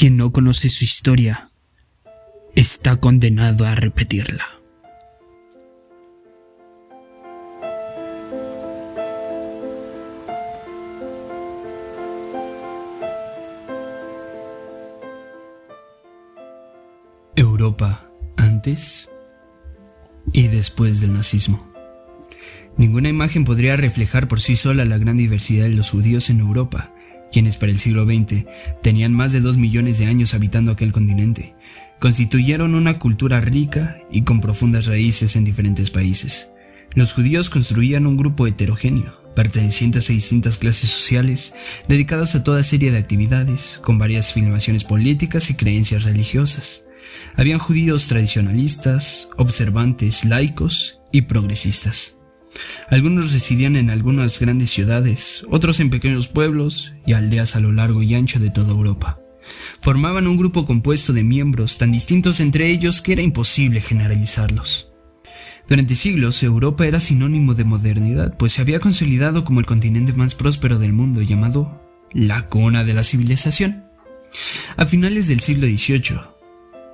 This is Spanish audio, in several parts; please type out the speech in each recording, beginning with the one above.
Quien no conoce su historia está condenado a repetirla. Europa antes y después del nazismo. Ninguna imagen podría reflejar por sí sola la gran diversidad de los judíos en Europa, quienes para el siglo XX tenían más de 2 millones de años habitando aquel continente. Constituyeron una cultura rica y con profundas raíces en diferentes países. Los judíos construían un grupo heterogéneo, pertenecientes a distintas clases sociales, dedicados a toda serie de actividades, con varias filmaciones políticas y creencias religiosas. Habían judíos tradicionalistas, observantes, laicos y progresistas. Algunos residían en algunas grandes ciudades, otros en pequeños pueblos y aldeas a lo largo y ancho de toda Europa. Formaban un grupo compuesto de miembros tan distintos entre ellos que era imposible generalizarlos. Durante siglos, Europa era sinónimo de modernidad, pues se había consolidado como el continente más próspero del mundo, llamado la cuna de la civilización. A finales del siglo XVIII,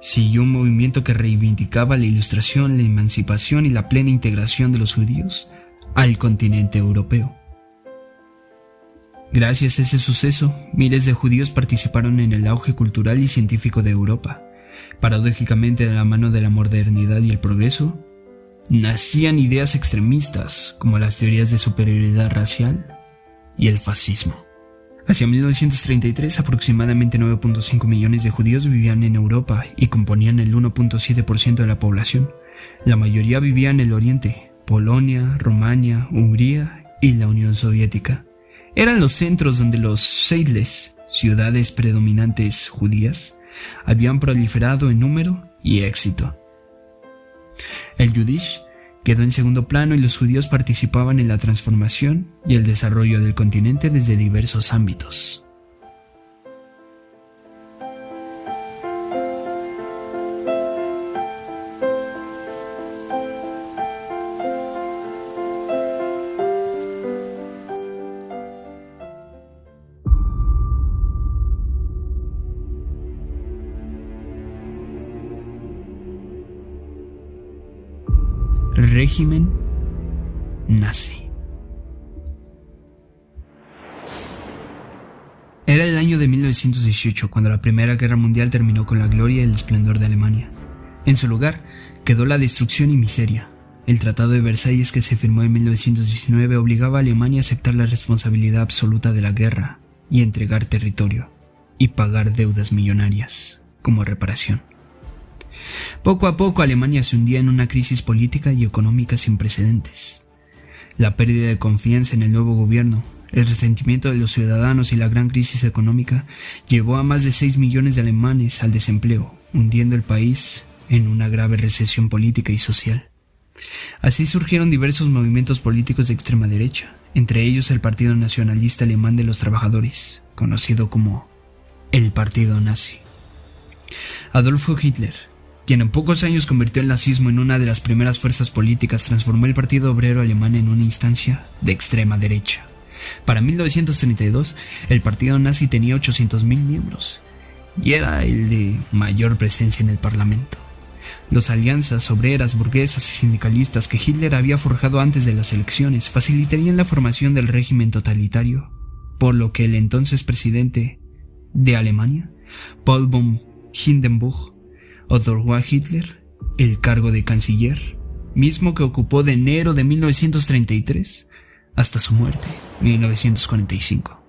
siguió un movimiento que reivindicaba la ilustración, la emancipación y la plena integración de los judíos al continente europeo. Gracias a ese suceso, miles de judíos participaron en el auge cultural y científico de Europa. Paradójicamente, de la mano de la modernidad y el progreso, nacían ideas extremistas como las teorías de superioridad racial y el fascismo. Hacia 1933, aproximadamente 9.5 millones de judíos vivían en Europa y componían el 1.7% de la población. La mayoría vivía en el Oriente, Polonia, Rumania, Hungría y la Unión Soviética. Eran los centros donde los seidles, ciudades predominantes judías, habían proliferado en número y éxito. El Yudish quedó en segundo plano y los judíos participaban en la transformación y el desarrollo del continente desde diversos ámbitos. Régimen nazi. Era el año de 1918 cuando la Primera Guerra Mundial terminó con la gloria y el esplendor de Alemania. En su lugar quedó la destrucción y miseria. El Tratado de Versalles, que se firmó en 1919, obligaba a Alemania a aceptar la responsabilidad absoluta de la guerra y entregar territorio y pagar deudas millonarias como reparación. Poco a poco Alemania se hundía en una crisis política y económica sin precedentes. La pérdida de confianza en el nuevo gobierno, el resentimiento de los ciudadanos y la gran crisis económica llevó a más de 6 millones de alemanes al desempleo, hundiendo el país en una grave recesión política y social. Así surgieron diversos movimientos políticos de extrema derecha, entre ellos el Partido Nacionalista Alemán de los Trabajadores, conocido como el Partido Nazi. Adolfo Hitler, quien en pocos años convirtió el nazismo en una de las primeras fuerzas políticas, transformó el Partido Obrero Alemán en una instancia de extrema derecha. Para 1932, el partido nazi tenía 800.000 miembros y era el de mayor presencia en el Parlamento. Las alianzas obreras, burguesas y sindicalistas que Hitler había forjado antes de las elecciones facilitarían la formación del régimen totalitario, por lo que el entonces presidente de Alemania, Paul von Hindenburg, otorgó a Hitler el cargo de canciller, mismo que ocupó de enero de 1933 hasta su muerte, 1945.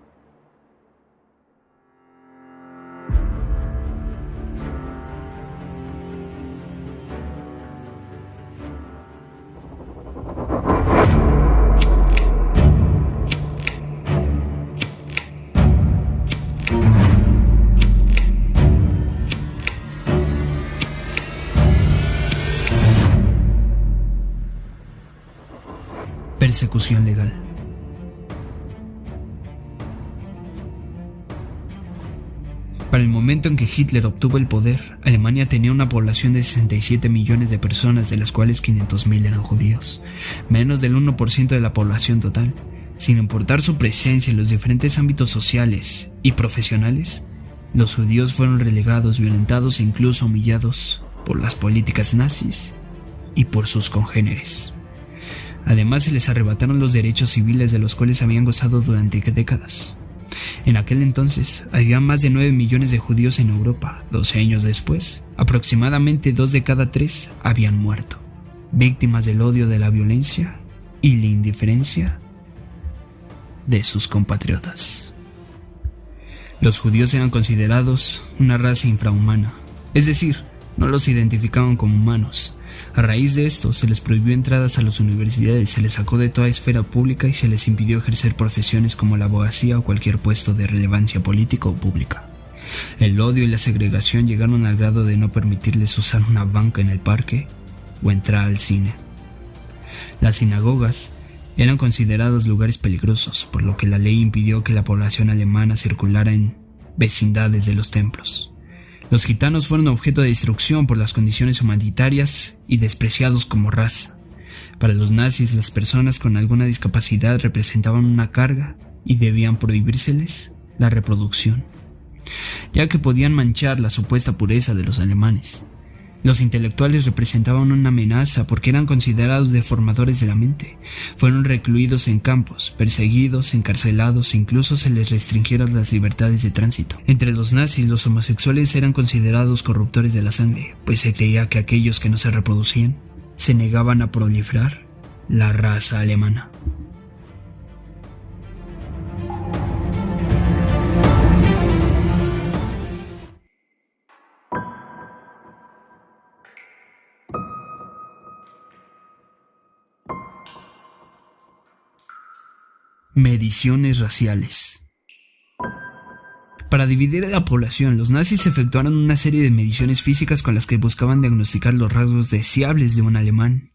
Persecución legal. Para el momento en que Hitler obtuvo el poder, Alemania tenía una población de 67 millones de personas, de las cuales 500.000 eran judíos, menos del 1% de la población total. Sin importar su presencia en los diferentes ámbitos sociales y profesionales, Los judíos fueron relegados, violentados e incluso humillados por las políticas nazis y por sus congéneres. Además, se les arrebataron los derechos civiles de los cuales habían gozado durante décadas. En aquel entonces, había más de 9 millones de judíos en Europa. 12 años después, aproximadamente 2 de cada 3 habían muerto, víctimas del odio, de la violencia y la indiferencia de sus compatriotas. Los judíos eran considerados una raza infrahumana, es decir, no los identificaban como humanos. A raíz de esto, se les prohibió entradas a las universidades, se les sacó de toda esfera pública y se les impidió ejercer profesiones como la abogacía o cualquier puesto de relevancia política o pública. El odio y la segregación llegaron al grado de no permitirles usar una banca en el parque o entrar al cine. Las sinagogas eran considerados lugares peligrosos, por lo que la ley impidió que la población alemana circulara en vecindades de los templos. Los gitanos fueron objeto de destrucción por las condiciones humanitarias y despreciados como raza. Para los nazis, las personas con alguna discapacidad representaban una carga y debían prohibírseles la reproducción, ya que podían manchar la supuesta pureza de los alemanes. Los intelectuales representaban una amenaza porque eran considerados deformadores de la mente. Fueron recluidos en campos, perseguidos, encarcelados e incluso se les restringieron las libertades de tránsito. Entre los nazis, los homosexuales eran considerados corruptores de la sangre, pues se creía que aquellos que no se reproducían se negaban a proliferar la raza alemana. Mediciones raciales. Para dividir a la población, los nazis efectuaron una serie de mediciones físicas con las que buscaban diagnosticar los rasgos deseables de un alemán.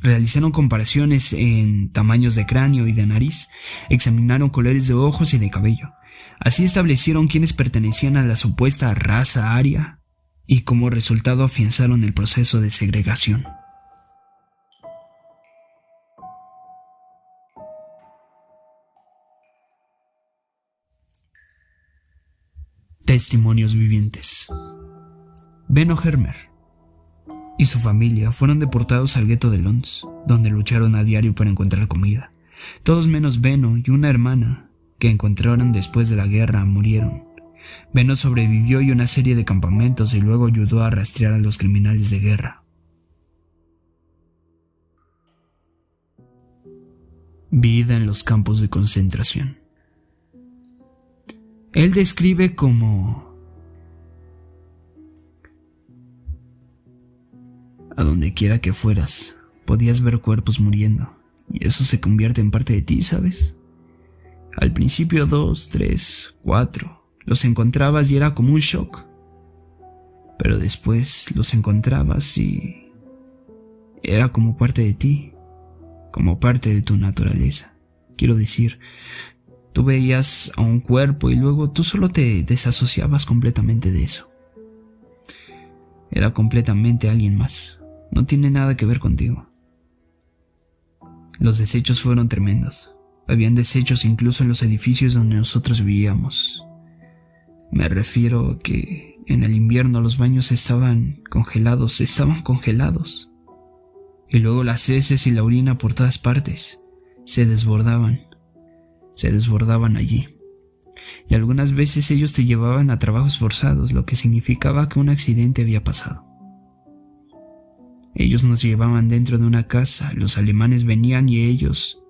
Realizaron comparaciones en tamaños de cráneo y de nariz, examinaron colores de ojos y de cabello. Así establecieron quiénes pertenecían a la supuesta raza aria y como resultado afianzaron el proceso de segregación. Testimonios vivientes. Benno Hermer y su familia fueron deportados al gueto de Lons, donde lucharon a diario para encontrar comida. Todos menos Benno y una hermana que encontraron después de la guerra murieron. Benno sobrevivió y una serie de campamentos y luego ayudó a rastrear a los criminales de guerra. Vida en los campos de concentración. Él describe como: a donde quiera que fueras, podías ver cuerpos muriendo, y eso se convierte en parte de ti, ¿sabes? Al principio 2, 3, 4, los encontrabas y era como un shock, pero después los encontrabas y era como parte de ti, como parte de tu naturaleza. Quiero decir, tú veías a un cuerpo y luego tú solo te desasociabas completamente de eso. Era completamente alguien más. No tiene nada que ver contigo. Los desechos fueron tremendos. Habían desechos incluso en los edificios donde nosotros vivíamos. Me refiero a que en el invierno los baños estaban congelados. Y luego las heces y la orina por todas partes se desbordaban allí. Y algunas veces ellos te llevaban a trabajos forzados, lo que significaba que un accidente había pasado. Ellos nos llevaban dentro de una casa, los alemanes venían y ellos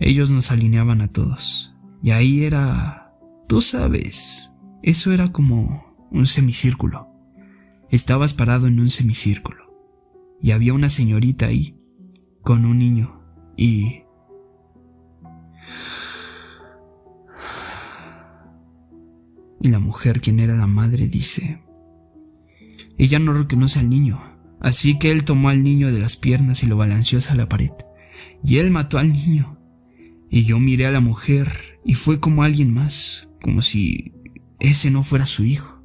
nos alineaban a todos. Y ahí era, tú sabes, eso era como un semicírculo. Estabas parado en un semicírculo. Y había una señorita ahí, con un niño, y la mujer, quien era la madre, dice: ella no reconoce al niño, así que él tomó al niño de las piernas y lo balanceó hacia la pared, y él mató al niño. Y yo miré a la mujer y fue como alguien más, como si ese no fuera su hijo.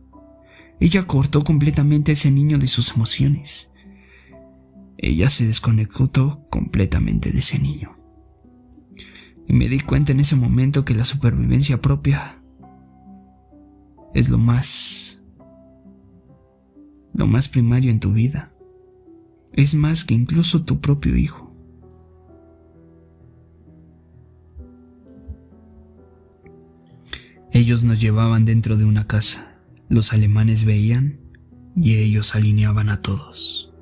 Ella cortó completamente a ese niño de sus emociones. Ella se desconectó completamente de ese niño. Y me di cuenta en ese momento que la supervivencia propia es lo más primario en tu vida. Es más que incluso tu propio hijo. Ellos nos llevaban dentro de una casa. Los alemanes veían y ellos alineaban a todos.